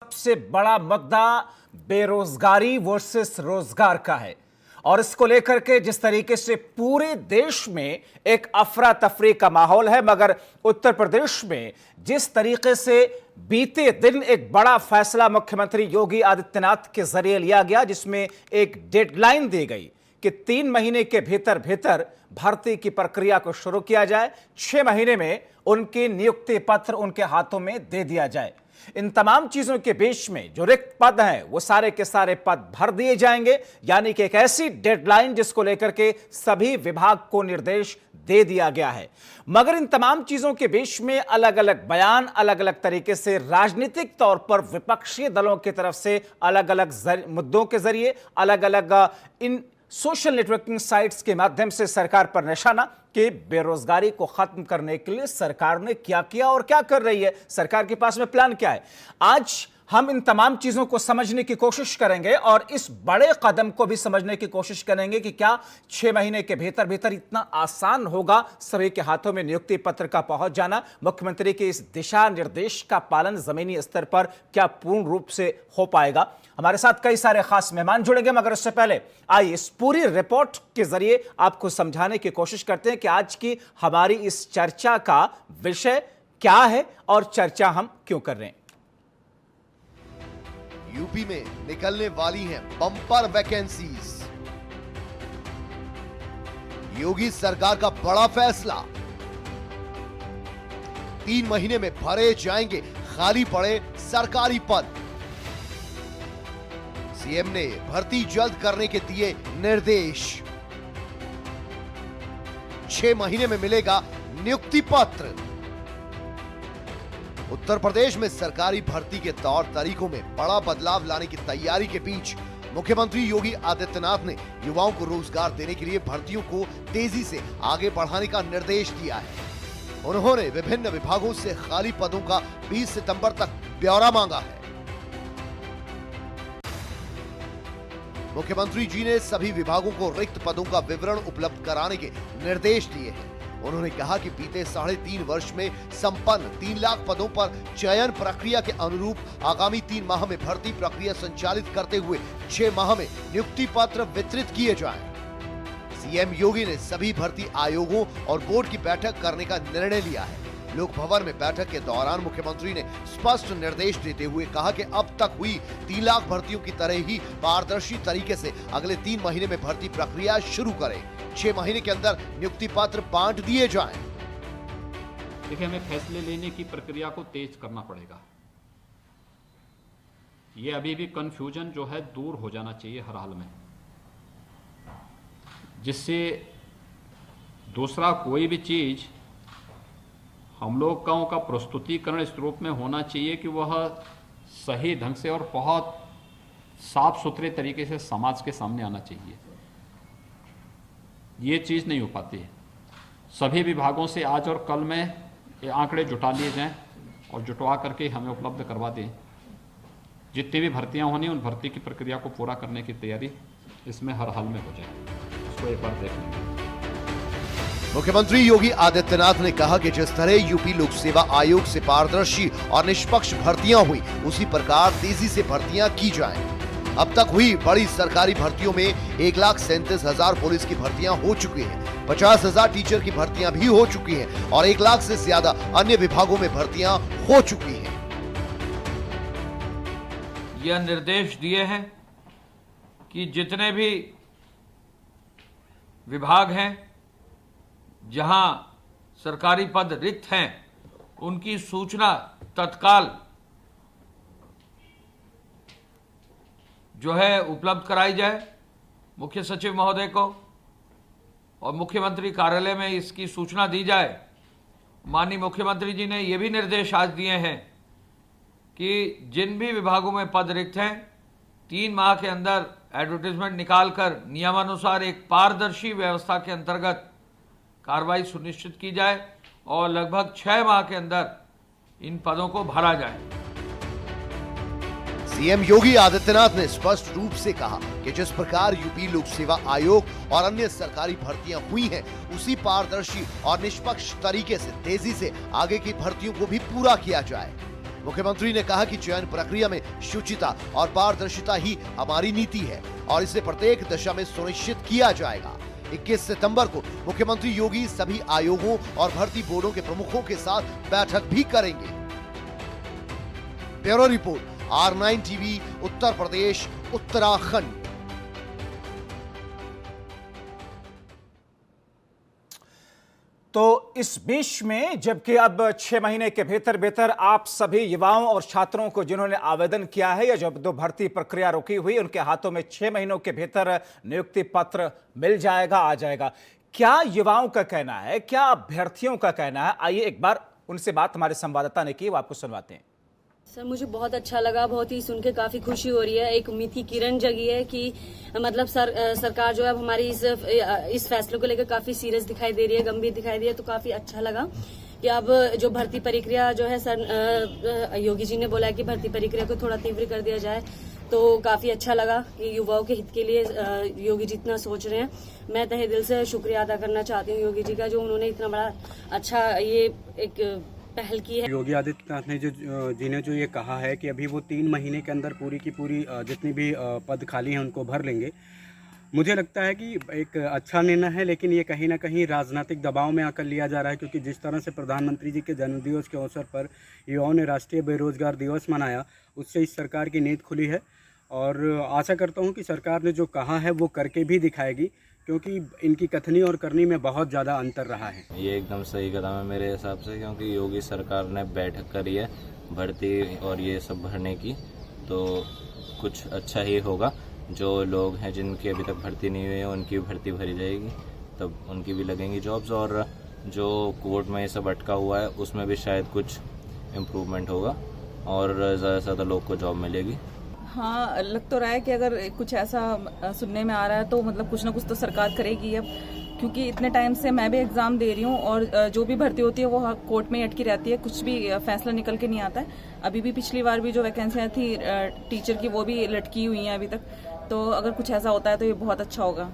सबसे बड़ा मुद्दा बेरोजगारी वर्सेस रोजगार का है और इसको लेकर के जिस तरीके से पूरे देश में एक अफरा तफरी का माहौल है, मगर उत्तर प्रदेश में जिस तरीके से बीते दिन एक बड़ा फैसला मुख्यमंत्री योगी आदित्यनाथ के जरिए लिया गया, जिसमें एक डेडलाइन दी गई कि 3 महीने के भीतर भीतर भर्ती की प्रक्रिया को शुरू किया जाए, 6 महीने में उनकी नियुक्ति पत्र उनके हाथों में दे दिया जाए। इन तमाम चीजों के बीच में जो रिक्त पद हैं वो सारे के सारे पद भर दिए जाएंगे, यानी कि एक ऐसी डेडलाइन जिसको लेकर के सभी विभाग को निर्देश दे दिया गया है। मगर इन तमाम चीजों के बीच में अलग अलग बयान, अलग अलग तरीके से राजनीतिक तौर पर विपक्षी दलों की तरफ से अलग अलग मुद्दों के जरिए, अलग अलग इन सोशल नेटवर्किंग साइट्स के माध्यम से सरकार पर निशाना कि बेरोजगारी को खत्म करने के लिए सरकार ने क्या किया और क्या कर रही है, सरकार के पास में प्लान क्या है। आज हम इन तमाम चीजों को समझने की कोशिश करेंगे और इस बड़े कदम को भी समझने की कोशिश करेंगे कि क्या 6 महीने के भीतर भीतर इतना आसान होगा सभी के हाथों में नियुक्ति पत्र का पहुंच जाना। मुख्यमंत्री के इस दिशा निर्देश का पालन जमीनी स्तर पर क्या पूर्ण रूप से हो पाएगा। हमारे साथ कई सारे खास मेहमान जुड़ेंगे, मगर उससे पहले आइए इस पूरी रिपोर्ट के जरिए आपको समझाने की कोशिश करते हैं कि आज की हमारी इस चर्चा का विषय क्या है और चर्चा हम क्यों कर रहे हैं। यूपी में निकलने वाली हैं बम्पर वैकेंसीज। योगी सरकार का बड़ा फैसला, 3 महीने में भरे जाएंगे खाली पड़े सरकारी पद। सीएम ने भर्ती जल्द करने के दिए निर्देश। 6 महीने में मिलेगा नियुक्ति पत्र। उत्तर प्रदेश में सरकारी भर्ती के तौर तरीकों में बड़ा बदलाव लाने की तैयारी के बीच मुख्यमंत्री योगी आदित्यनाथ ने युवाओं को रोजगार देने के लिए भर्तियों को तेजी से आगे बढ़ाने का निर्देश दिया है। उन्होंने विभिन्न विभागों से खाली पदों का 20 सितंबर तक ब्यौरा मांगा है। मुख्यमंत्री जी ने सभी विभागों को रिक्त पदों का विवरण उपलब्ध कराने के निर्देश दिए हैं। उन्होंने कहा कि बीते 3.5 वर्ष में संपन्न 3 लाख पदों पर चयन प्रक्रिया के अनुरूप आगामी 3 माह में भर्ती प्रक्रिया संचालित करते हुए 6 माह में नियुक्ति पत्र वितरित किए जाएं। सीएम योगी ने सभी भर्ती आयोगों और बोर्ड की बैठक करने का निर्णय लिया है। लोक भवन में बैठक के दौरान मुख्यमंत्री ने स्पष्ट निर्देश देते हुए कहा कि अब तक हुई 3 लाख भर्तियों की तरह ही पारदर्शी तरीके से अगले 3 महीने में भर्ती प्रक्रिया शुरू करें। 6 महीने के अंदर नियुक्ति पत्र बांट दिए जाएं। देखिए, हमें फैसले लेने की प्रक्रिया को तेज करना पड़ेगा। ये अभी भी कंफ्यूजन जो है दूर हो जाना चाहिए हर हाल में, जिससे दूसरा कोई भी चीज हम लोगों का प्रस्तुतिकरण इस रूप में होना चाहिए कि वह सही ढंग से और बहुत साफ सुथरे तरीके से समाज के सामने आना चाहिए। ये चीज़ नहीं हो पाती है। सभी विभागों से आज और कल में ये आंकड़े जुटा लिए जाएं और जुटवा करके हमें उपलब्ध करवा दें। जितनी भी भर्तियां होनी उन भर्ती की प्रक्रिया को पूरा करने की तैयारी इसमें हर हाल में हो जाए। इसको एक बार देख लेंगे। मुख्यमंत्री योगी आदित्यनाथ ने कहा कि जिस तरह यूपी लोक सेवा आयोग से पारदर्शी और निष्पक्ष भर्तियां हुई, उसी प्रकार तेजी से भर्तियां की जाएं। अब तक हुई बड़ी सरकारी भर्तियों में 1,37,000 पुलिस की भर्तियां हो चुकी हैं, 50,000 टीचर की भर्तियां भी हो चुकी हैं और 1 लाख से ज्यादा अन्य विभागों में भर्तियां हो चुकी हैं। यह निर्देश दिए हैं कि जितने भी विभाग हैं जहां सरकारी पद रिक्त हैं, उनकी सूचना तत्काल जो है उपलब्ध कराई जाए मुख्य सचिव महोदय को, और मुख्यमंत्री कार्यालय में इसकी सूचना दी जाए। माननीय मुख्यमंत्री जी ने ये भी निर्देश आज दिए हैं कि जिन भी विभागों में पद रिक्त हैं, 3 माह के अंदर एडवर्टीजमेंट निकालकर नियमानुसार एक पारदर्शी व्यवस्था के अंतर्गत कार्रवाई सुनिश्चित की जाए और लगभग 6 माह के अंदर इन पदों को भरा जाए। सीएम योगी आदित्यनाथ ने स्पष्ट रूप से कहा कि जिस प्रकार यूपी लोक सेवा आयोग और अन्य सरकारी भर्तियां हुई हैं, उसी पारदर्शी और निष्पक्ष तरीके से तेजी से आगे की भर्तियों को भी पूरा किया जाए। मुख्यमंत्री ने कहा कि चयन प्रक्रिया में शुचिता और पारदर्शिता ही हमारी नीति है और इसे प्रत्येक दशा में सुनिश्चित किया जाएगा। 21 सितंबर को मुख्यमंत्री योगी सभी आयोगों और भर्ती बोर्डों के प्रमुखों के साथ बैठक भी करेंगे। Bureau report, R9 TV, Uttar Pradesh, Uttarakhand. तो इस बीच में जबकि अब 6 महीने के भीतर आप सभी युवाओं और छात्रों को जिन्होंने आवेदन किया है या जब दो भर्ती प्रक्रिया रुकी हुई उनके हाथों में 6 महीनों के भीतर नियुक्ति पत्र मिल जाएगा, आ जाएगा। क्या युवाओं का कहना है, क्या अभ्यर्थियों का कहना है? आइए एक बार उनसे बात हमारे संवाददाता ने की, वो आपको सुनवाते हैं। सर मुझे बहुत अच्छा लगा, बहुत ही सुन के काफी खुशी हो रही है। एक उम्मीद की किरण जगी है कि मतलब सरकार जो है अब हमारी इस फैसले को लेकर काफी सीरियस दिखाई दे रही है, गंभीर दिखाई दे रही है। तो काफी अच्छा लगा कि अब जो भर्ती प्रक्रिया जो है सर योगी जी ने बोला है कि भर्ती प्रक्रिया को थोड़ा तीव्र कर दिया जाए, तो काफी अच्छा लगा कि युवाओं के हित के लिए योगी जी इतना सोच रहे हैं। मैं तहे दिल से शुक्रिया अदा करना चाहती हूँ योगी जी का, जो उन्होंने इतना बड़ा अच्छा ये एक पहल की है। योगी आदित्यनाथ ने जो ये कहा है कि अभी वो 3 महीने के अंदर पूरी की पूरी जितनी भी पद खाली हैं उनको भर लेंगे, मुझे लगता है कि एक अच्छा निर्णय है। लेकिन ये कहीं ना कहीं राजनीतिक दबाव में आकर लिया जा रहा है, क्योंकि जिस तरह से प्रधानमंत्री जी के जन्मदिवस के अवसर पर युवाओं ने राष्ट्रीय बेरोजगार दिवस मनाया, उससे इस सरकार की नींद खुली है। और आशा करता हूँ कि सरकार ने जो कहा है वो करके भी दिखाएगी, क्योंकि इनकी कथनी और करनी में बहुत ज़्यादा अंतर रहा है। ये एकदम सही कदम है मेरे हिसाब से, क्योंकि योगी सरकार ने बैठक करी है भर्ती और ये सब भरने की, तो कुछ अच्छा ही होगा। जो लोग हैं जिनकी अभी तक भर्ती नहीं हुई है उनकी भर्ती भरी जाएगी, तब उनकी भी लगेंगी जॉब्स। और जो कोर्ट में ये सब अटका हुआ है उसमें भी शायद कुछ इम्प्रूवमेंट होगा और ज़्यादा से ज़्यादा लोग को जॉब मिलेगी। हाँ, लग तो रहा है कि अगर कुछ ऐसा सुनने में आ रहा है तो मतलब कुछ ना कुछ तो सरकार करेगी अब, क्योंकि इतने टाइम से मैं भी एग्ज़ाम दे रही हूँ और जो भी भर्ती होती है वो कोर्ट में अटकी रहती है, कुछ भी फैसला निकल के नहीं आता है। अभी भी पिछली बार भी जो वैकेंसियाँ थी टीचर की वो भी लटकी हुई हैं अभी तक। तो अगर कुछ ऐसा होता है तो ये बहुत अच्छा होगा।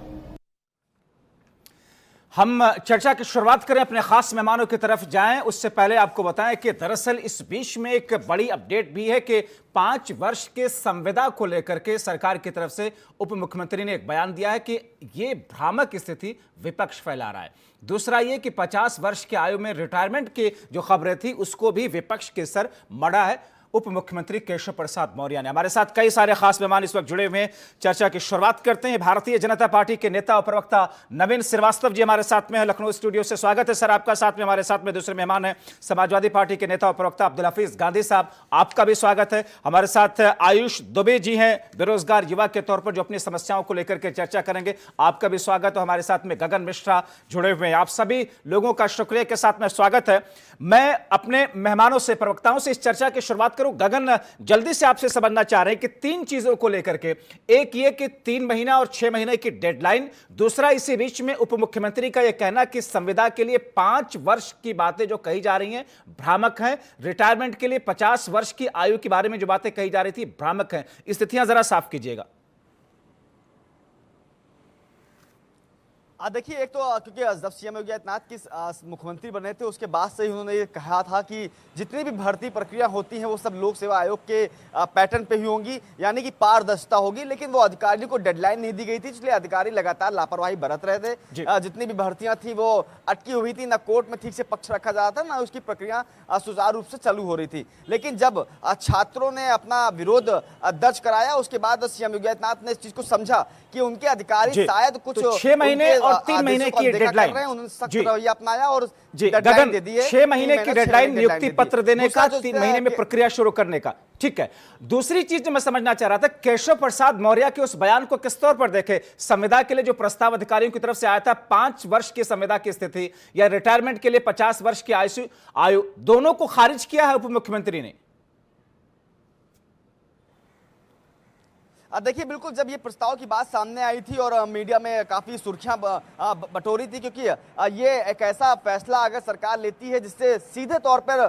हम चर्चा की शुरुआत करें, अपने खास मेहमानों की तरफ जाएं, उससे पहले आपको बताएं कि दरअसल इस बीच में एक बड़ी अपडेट भी है कि 5 वर्ष के संविदा को लेकर के सरकार की तरफ से उप मुख्यमंत्री ने एक बयान दिया है कि ये भ्रामक स्थिति विपक्ष फैला रहा है। दूसरा ये कि 50 वर्ष की आयु में रिटायरमेंट की जो खबरें थी उसको भी विपक्ष के सर मढ़ा है उप मुख्यमंत्री केशव प्रसाद मौर्य ने। हमारे साथ कई सारे खास मेहमान इस वक्त जुड़े हुए हैं। चर्चा की शुरुआत करते हैं। भारतीय जनता पार्टी के नेता और प्रवक्ता नवीन श्रीवास्तव जी हमारे साथ में है, लखनऊ स्टूडियो से। स्वागत है सर आपका। साथ में हमारे साथ में दूसरे मेहमान हैं समाजवादी पार्टी के नेता और प्रवक्ता अब्दुल हफीज गांधी साहब, आपका भी स्वागत है। हमारे साथ आयुष दुबे जी हैं, बेरोजगार युवा के तौर पर जो अपनी समस्याओं को लेकर के चर्चा करेंगे, आपका भी स्वागत है। हमारे साथ में गगन मिश्रा जुड़े हुए हैं। आप सभी लोगों का शुक्रिया के साथ में स्वागत है। मैं अपने मेहमानों से, प्रवक्ताओं से इस चर्चा की शुरुआत करूं। गगन, जल्दी से आपसे समझना चाह रहे हैं कि 3 चीजों को लेकर के, एक ये कि 3 महीना और 6 महीने की डेडलाइन, दूसरा इसी बीच में उप मुख्यमंत्री का यह कहना कि संविदा के लिए 5 वर्ष की बातें जो कही जा रही हैं भ्रामक हैं, रिटायरमेंट के लिए 50 वर्ष की आयु के बारे में जो बातें कही जा रही थी भ्रामक हैं। स्थितियां जरा साफ कीजिएगा। देखिए, एक तो क्योंकि जब सीएम योगी आदित्यनाथ की मुख्यमंत्री बने थे उसके बाद से ही उन्होंने ये कहा था कि जितनी भी भर्ती प्रक्रिया होती है वो सब लोक सेवा आयोग के पैटर्न पे ही होंगी, यानी कि पारदर्शिता होगी। लेकिन वो अधिकारी को डेडलाइन नहीं दी गई थी, इसलिए अधिकारी लगातार लापरवाही बरत रहे थे। जितनी भी भर्तियां थी वो अटकी हुई थी, ना कोर्ट में ठीक से पक्ष रखा जा रहा था, ना उसकी प्रक्रिया सुचारू रूप से चालू हो रही थी। लेकिन जब छात्रों ने अपना विरोध दर्ज कराया उसके बाद सीएम योगी आदित्यनाथ ने इस चीज को समझा कि उनके अधिकारी शायद कुछ 6 महीने और 3 महीने की डेडलाइन, उन्होंने सख्त रवैया अपनाया और गगन 6 महीने की डेडलाइन नियुक्ति पत्र देने का, 3 महीने में प्रक्रिया शुरू करने का, ठीक है। दूसरी चीज जो मैं समझना चाह रहा था, केशव प्रसाद मौर्य के उस बयान को किस तौर पर देखे? संविदा के लिए जो प्रस्ताव अधिकारियों की तरफ से आया था 5 वर्ष की संविदा की स्थिति या रिटायरमेंट के लिए 50 वर्ष की आयु, दोनों को खारिज किया है उप मुख्यमंत्री ने। देखिए, बिल्कुल जब ये प्रस्ताव की बात सामने आई थी और मीडिया में काफी सुर्खियां बटोरी थी, क्योंकि ये एक ऐसा फैसला अगर सरकार लेती है जिससे सीधे तौर पर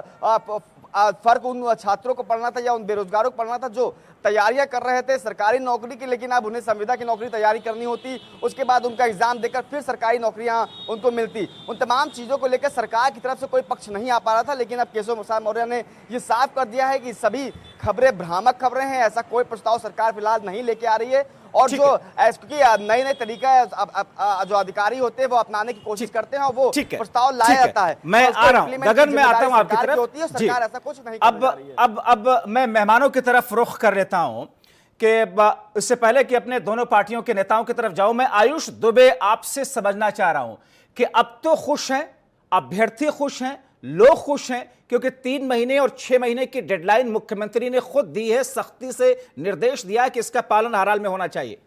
फर्क उन छात्रों को पढ़ना था या उन बेरोजगारों को पढ़ना था जो तैयारियां कर रहे थे सरकारी नौकरी की, लेकिन अब उन्हें संविदा की नौकरी तैयारी करनी होती, उसके बाद उनका एग्जाम देकर फिर सरकारी नौकरियां उनको मिलती। उन तमाम चीजों को लेकर सरकार की तरफ से कोई पक्ष नहीं आ पा रहा था, लेकिन अब केशव प्रसाद मौर्य ने ये साफ कर दिया है कि सभी खबरें भ्रामक खबरें हैं, ऐसा कोई प्रस्ताव सरकार फिलहाल नहीं लेके आ रही है। और जो क्योंकि नए नए तरीका जो अधिकारी होते हैं वो अपनाने की कोशिश करते हैं और वो प्रस्ताव लाया जाता है। मैं आ रहा हूं गगन, मैं आता हूं आपकी तरफ। होती है, सरकार ऐसा कुछ नहीं करने जा रही है। अब मैं मेहमानों की तरफ रुख कर लेता हूं कि इससे पहले कि अपने दोनों पार्टियों के नेताओं की तरफ जाऊं, मैं आयुष दुबे आपसे समझना चाह रहा हूं कि अब तो खुश हैं, अभ्यर्थी खुश हैं, लोग खुश हैं, क्योंकि 3 महीने और 6 महीने की डेडलाइन मुख्यमंत्री ने खुद दी है, सख्ती से निर्देश दिया है कि इसका पालन हर हाल में होना चाहिए।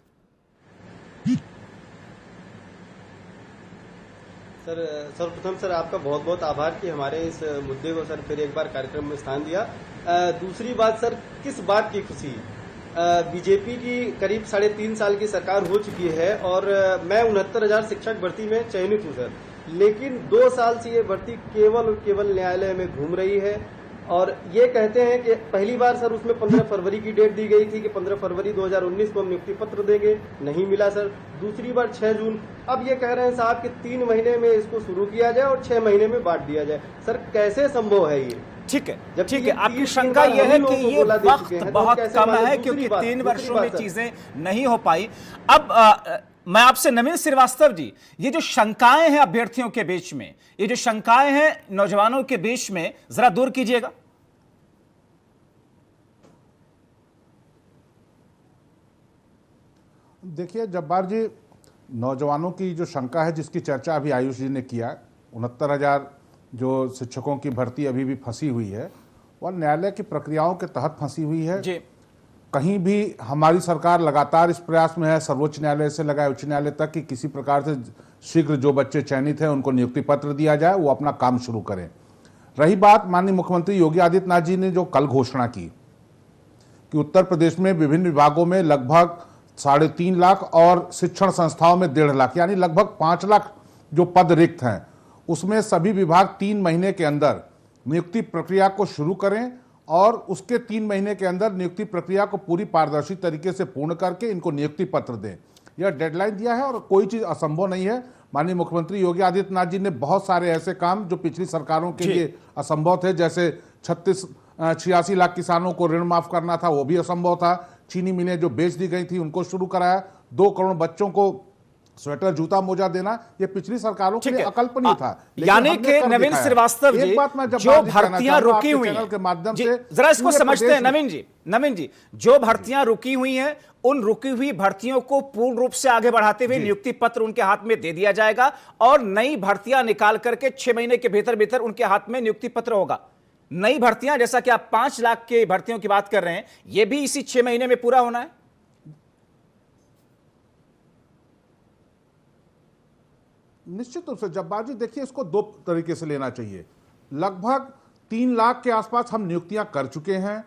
सर सर्वप्रथम सर आपका बहुत बहुत आभार कि हमारे इस मुद्दे को सर फिर एक बार कार्यक्रम में स्थान दिया। दूसरी बात सर, किस बात की खुशी, बीजेपी की करीब 3.5 साल की सरकार हो चुकी है और मैं 69,000 शिक्षक भर्ती में चयनित हूं सर, लेकिन 2 साल से ये भर्ती केवल और केवल न्यायालय में घूम रही है। और ये कहते हैं कि पहली बार सर उसमें 15 फरवरी की डेट दी गई थी कि 15 फरवरी 2019 को हम नियुक्ति पत्र देंगे, नहीं मिला सर। दूसरी बार 6 जून, अब ये कह रहे हैं साहब कि 3 महीने में इसको शुरू किया जाए और 6 महीने में बांट दिया जाए। सर कैसे संभव है ये? ठीक है, आपकी शंका यह है कि ये वक्त बहुत कम है क्योंकि 3 वर्षों में चीजें नहीं हो पाई। अब मैं आपसे नवीन श्रीवास्तव जी, ये जो शंकाएं हैं अभ्यर्थियों के बीच में, ये जो शंकाएं हैं नौजवानों के बीच में, जरा दूर कीजिएगा। देखिए जब्बार जी, नौजवानों की जो शंका है जिसकी चर्चा अभी आयुष जी ने किया, 69,000 जो शिक्षकों की भर्ती अभी भी फंसी हुई है वह न्यायालय की प्रक्रियाओं के तहत फंसी हुई है जी। कहीं भी हमारी सरकार लगातार इस प्रयास में है, सर्वोच्च न्यायालय से लगाए उच्च न्यायालय तक, कि किसी प्रकार से शीघ्र जो बच्चे चयनित हैं उनको नियुक्ति पत्र दिया जाए, वो अपना काम शुरू करें। रही बात माननीय मुख्यमंत्री योगी आदित्यनाथ जी ने जो कल घोषणा की कि उत्तर प्रदेश में विभिन्न विभागों में लगभग 3.5 लाख और शिक्षण संस्थाओं में 1.5 लाख, यानी लगभग 5 लाख जो पद रिक्त हैं, उसमें सभी विभाग 3 महीने के अंदर नियुक्ति प्रक्रिया को शुरू करें और उसके 3 महीने के अंदर नियुक्ति प्रक्रिया को पूरी पारदर्शी तरीके से पूर्ण करके इनको नियुक्ति पत्र दें। यह डेडलाइन दिया है और कोई चीज असंभव नहीं है। माननीय मुख्यमंत्री योगी आदित्यनाथ जी ने बहुत सारे ऐसे काम जो पिछली सरकारों के लिए असंभव थे, जैसे 86 लाख किसानों को ऋण माफ करना था, वो भी असंभव था। चीनी मिलें जो बेच दी गई थी उनको शुरू कराया। 2 करोड़ बच्चों को स्वेटर जूता मोजा देना, ये पिछली सरकारों के लिए अकल्पनीय था। यानी कि नवीन श्रीवास्तव जी, जो भर्तियां रुकी हुई हैं के माध्यम से, जरा इसको समझते हैं नवीन जी, जो भर्तियां रुकी हुई हैं उन रुकी हुई भर्तियों को पूर्ण रूप से आगे बढ़ाते हुए नियुक्ति पत्र उनके हाथ में दे दिया जाएगा और नई भर्तियां निकाल करके 6 महीने के भीतर उनके हाथ में नियुक्ति पत्र होगा। नई भर्तियां, जैसा कि आप 5 लाख की भर्तियों की बात कर रहे हैं, यह भी इसी 6 महीने में पूरा होना है। निश्चित रूप से जब्बार जी, देखिए इसको 2 तरीके से लेना चाहिए। लगभग 3 लाख के आसपास हम नियुक्तियां कर चुके हैं।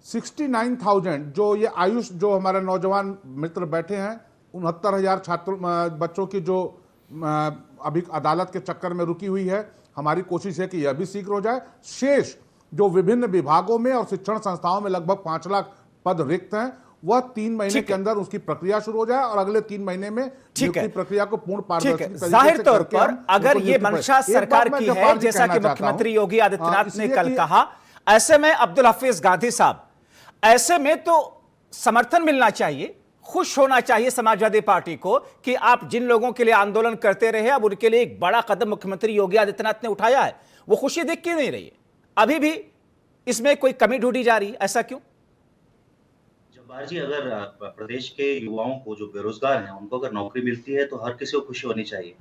69,000 जो ये आयुष, जो हमारे नौजवान मित्र बैठे हैं, 69,000 छात्रों बच्चों की जो अभी अदालत के चक्कर में रुकी हुई है, हमारी कोशिश है कि यह भी शीघ्र हो जाए। शेष जो विभिन्न विभागों में और शिक्षण संस्थाओं में लगभग 5 लाख पद रिक्त हैं, वह 3 महीने के अंदर उसकी प्रक्रिया शुरू हो जाए और अगले 3 महीने में नियुक्ति प्रक्रिया को पूर्ण पारदर्शी जाहिर तौर पर अगर ये मंशा सरकार की है, जैसा कि मुख्यमंत्री योगी आदित्यनाथ ने कल कहा, ऐसे में अब्दुल हफीज गांधी साहब, ऐसे में तो समर्थन मिलना चाहिए, खुश होना चाहिए समाजवादी पार्टी को कि आप जिन लोगों के लिए आंदोलन करते रहे, अब उनके लिए एक बड़ा कदम मुख्यमंत्री योगी आदित्यनाथ ने उठाया है। वो खुशी देख के नहीं रही है, अभी भी इसमें कोई कमी ढूंढी जा रही है, ऐसा क्यों? जब्बार जी, अगर प्रदेश के युवाओं को जो बेरोजगार हैं उनको अगर नौकरी मिलती है तो हर किसी को खुशी होनी चाहिए,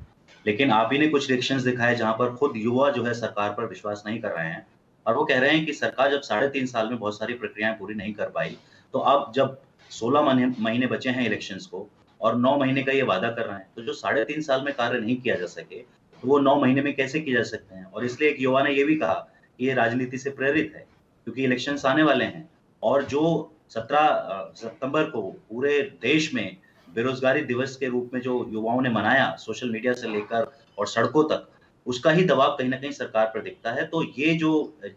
लेकिन आप ही ने कुछ इलेक्शंस दिखाए जहां पर खुद युवा जो है सरकार पर विश्वास नहीं कर रहे हैं और वो कह रहे हैं कि सरकार जब 3.5 साल में बहुत सारी प्रक्रियाएं पूरी नहीं कर पाई, तो अब जब 16 महीने बचे हैं इलेक्शंस को और 9 महीने का ये वादा कर रहे हैं, तो जो 3.5 साल में कार्य नहीं किया जा सके तो वो 9 महीने में कैसे किए जा सकते हैं? और इसलिए एक युवा ने ये भी कहा कि ये राजनीति से प्रेरित है क्योंकि इलेक्शंस आने वाले हैं और जो 17 सितंबर को पूरे देश में बेरोजगारी दिवस के रूप में जो युवाओं ने मनाया, सोशल मीडिया से लेकर और सड़कों तक, उसका ही दबाव कहीं ना कहीं सरकार पर दिखता है। तो ये जो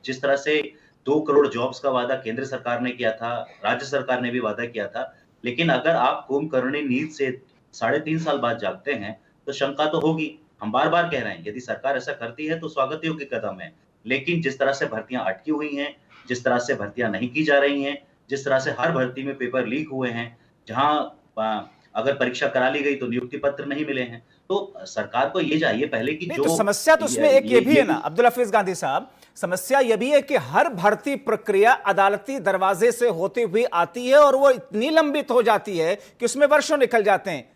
जिस तरह से 2 करोड़ जॉब्स का वादा केंद्र सरकार ने किया था, राज्य सरकार ने भी वादा किया था। लेकिन अगर आप कुंभकर्णी नींद से 3.5 साल बाद जागते हैं, तो शंका तो होगी। हम बार-बार कह रहे हैं, यदि सरकार ऐसा करती है तो स्वागत योग्य कदम है। लेकिन जिस तरह से भर्तियां अटकी हुई हैं, जिस तरह से भर्तियां नहीं की जा रही हैं, जिस तरह से हर भर्ती में पेपर लीक हुए हैं, जहां अगर परीक्षा करा ली गई तो नियुक्ति पत्र नहीं मिले हैं, तो सरकार को ये चाहिए पहले कि नहीं, जो तो समस्या तो उसमें एक ये भी है ना अब्दुल हफीज गांधी साहब, समस्या ये भी है कि हर भर्ती प्रक्रिया अदालती दरवाजे से होती हुई आती है और वो इतनी लंबित हो जाती है कि उसमें वर्षों निकल जाते हैं।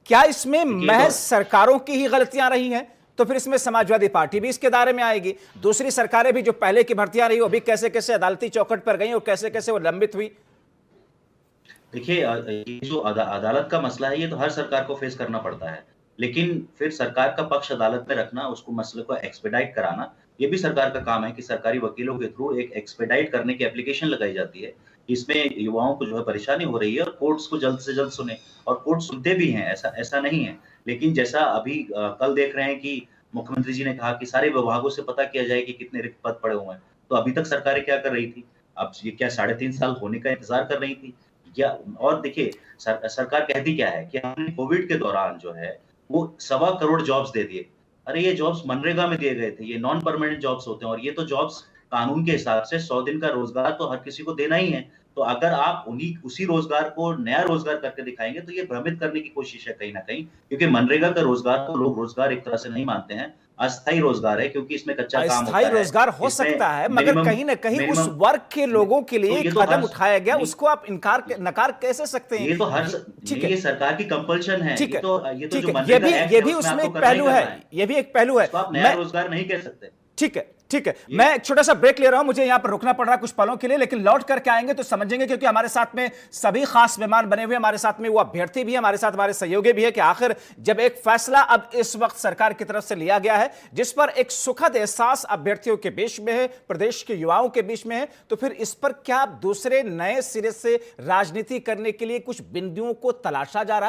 क्या इसमें महज सरकारों की ही गलतियां रही हैं? तो फिर इसमें समाजवादी पार्टी भी इसके दायरे में आएगी। दूसरी सरकारें भी जो पहले की भर्तियां रही वो भी कैसे कैसे अदालती चौखट पर गई और कैसे कैसे वो लंबित हुई। देखिए, ये जो अदालत का मसला है, ये तो हर सरकार को फेस करना पड़ता है। लेकिन फिर सरकार का पक्ष अदालत में रखना, उसको मसले को एक्सपेडाइट कराना, ये भी सरकार का काम है कि सरकारी वकीलों के थ्रू एक एक्सपेडाइट करने की एप्लीकेशन लगाई जाती है। इसमें युवाओं को जो है परेशानी हो रही है और कोर्ट्स को जल्द से जल्द सुने, और कोर्ट सुनते भी हैं, ऐसा नहीं है। लेकिन जैसा अभी कल देख रहे हैं कि मुख्यमंत्री जी ने कहा कि सारे विभागों से पता किया जाए कि कितने रिक्त पद पड़े हुए हैं। तो अभी तक सरकारें क्या कर रही थी? अब ये क्या 3.5 साल होने का इंतजार कर रही थी? या और देखिए, सरकार कहती क्या है कि हमने कोविड के दौरान जो है वो 1.25 करोड़ जॉब्स दे दिए। अरे ये जॉब्स मनरेगा में दिए गए थे, ये नॉन परमानेंट जॉब्स होते हैं, और ये तो जॉब्स कानून के हिसाब से 100 दिन का रोजगार तो हर किसी को देना ही है। तो अगर आप उसी रोजगार को नया रोजगार करके दिखाएंगे तो ये भ्रमित करने की कोशिश है कहीं ना कहीं, क्योंकि मनरेगा का रोजगार तो लोग रोजगार एक तरह से नहीं मानते हैं, अस्थायी रोजगार है, क्योंकि इसमें कच्चा काम होता है। अस्थायी रोजगार हो सकता है, मगर कहीं ना कहीं उस वर्ग के लोगों के लिए एक कदम उठाया गया, उसको आप नकार कैसे सकते हैं? ये तो ये सरकार की कंपल्शन है। ठीक है, ये भी उसमें एक पहलू है, ये भी एक पहलू है। आप नया रोजगार नहीं कह सकते। ठीक है, मैं एक छोटा सा ब्रेक ले रहा हूं, मुझे यहां पर रुकना पड़ रहा है कुछ पलों के लिए, लेकिन लौट करके आएंगे तो समझेंगे, क्योंकि हमारे साथ में सभी खास मेहमान बने हुए, हमारे साथ में वो अभ्यर्थी भी है, हमारे साथ हमारे सहयोगी भी है, कि आखिर जब एक फैसला अब इस वक्त सरकार की तरफ से लिया गया है जिस पर एक सुखद एहसास अभ्यर्थियों के बीच में है, प्रदेश के युवाओं के बीच में है, तो फिर इस पर क्या दूसरे नए सिरे से राजनीति करने के लिए कुछ बिंदुओं को तलाशा जा रहा है?